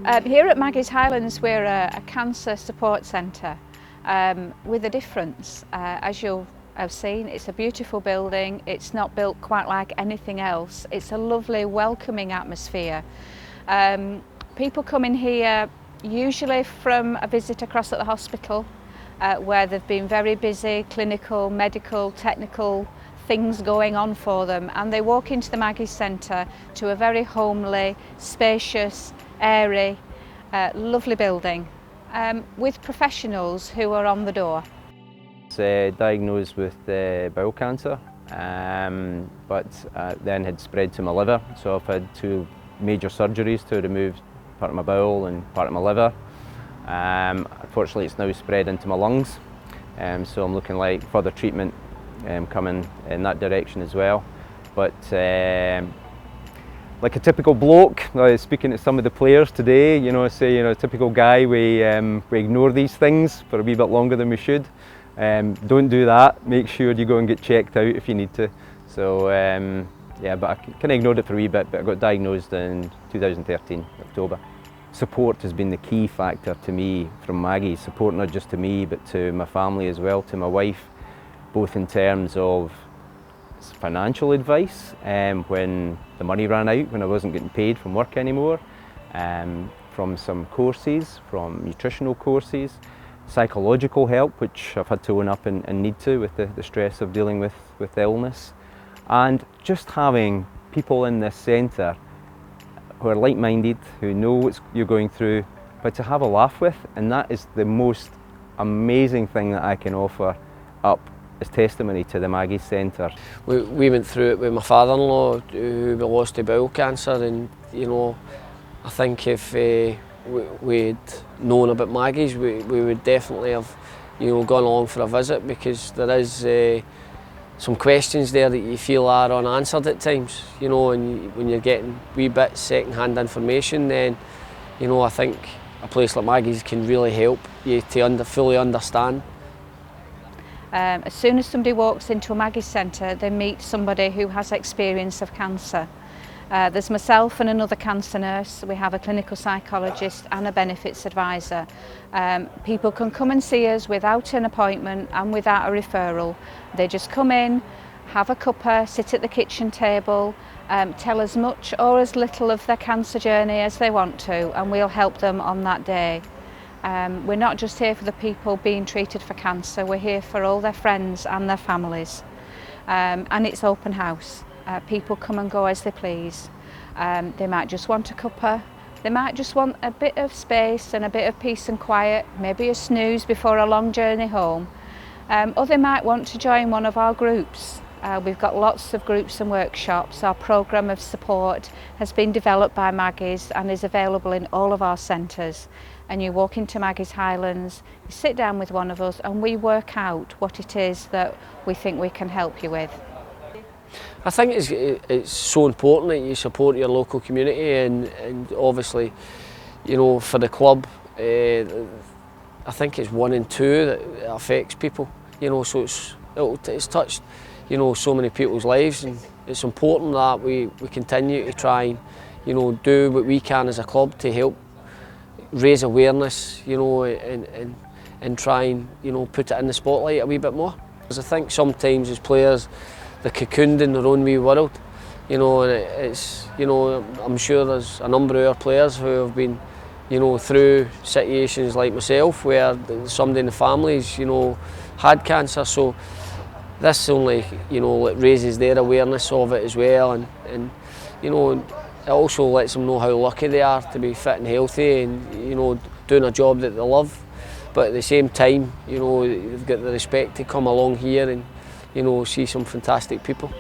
Here at Maggie's Highlands we're a cancer support centre with a difference. As you'll have seen, it's a beautiful building. It's not built quite like anything else. It's a lovely welcoming atmosphere. People come in here usually from a visit across at the hospital where they've been very busy, clinical, medical, technical things going on for them, and they walk into the Maggie's Centre to a very homely, spacious, airy, lovely building with professionals who are on the door. I was diagnosed with bowel cancer, but then had spread to my liver, so I've had 2 major surgeries to remove part of my bowel and part of my liver. Unfortunately it's now spread into my lungs, so I'm looking like further treatment coming in that direction as well. But like a typical bloke, speaking to some of the players today, a typical guy, we ignore these things for a wee bit longer than we should. Don't do that. Make sure you go and get checked out if you need to. So yeah, but I kind of ignored it for a wee bit, but I got diagnosed in 2013, October. Support has been the key factor to me from Maggie. Support not just to me, but to my family as well, to my wife, both in terms of financial advice when the money ran out, when I wasn't getting paid from work anymore, from some courses, from nutritional courses, psychological help, which I've had to own up and need to with the stress of dealing with illness, and just having people in this centre who are like-minded, who know what you're going through, but to have a laugh with, and that is the most amazing thing that I can offer up as testimony to the Maggie's Centre. We went through it with my father-in-law, who we lost to bowel cancer, and I think if we'd known about Maggie's, we would definitely have gone along for a visit, because there is some questions there that you feel are unanswered at times, and when you're getting wee bits second-hand information, then I think a place like Maggie's can really help you to fully understand. As soon as somebody walks into a Maggie's Centre, they meet somebody who has experience of cancer. There's myself and another cancer nurse. We have a clinical psychologist and a benefits advisor. People can come and see us without an appointment and without a referral. They just come in, have a cuppa, sit at the kitchen table, tell as much or as little of their cancer journey as they want to, and we'll help them on that day. We're not just here for the people being treated for cancer, we're here for all their friends and their families. And it's open house. People come and go as they please. They might just want a cuppa, they might just want a bit of space and a bit of peace and quiet, maybe a snooze before a long journey home. Or they might want to join one of our groups. We've got lots of groups and workshops. Our programme of support has been developed by Maggie's and is available in all of our centres. And you walk into Maggie's Highlands, you sit down with one of us, and we work out what it is that we think we can help you with. I think it's so important that you support your local community, and obviously, for the club, I think it's 1 in 2 that it affects people. So it's touched, so many people's lives, and it's important that we continue to try and, do what we can as a club to help raise awareness, and try and, put it in the spotlight a wee bit more. Because I think sometimes as players, they're cocooned in their own wee world, and it's, I'm sure there's a number of our players who have been, through situations like myself where somebody in the family's, had cancer, so this only, it raises their awareness of it as well, and it also lets them know how lucky they are to be fit and healthy and, doing a job that they love. But at the same time, they've got the respect to come along here and, see some fantastic people.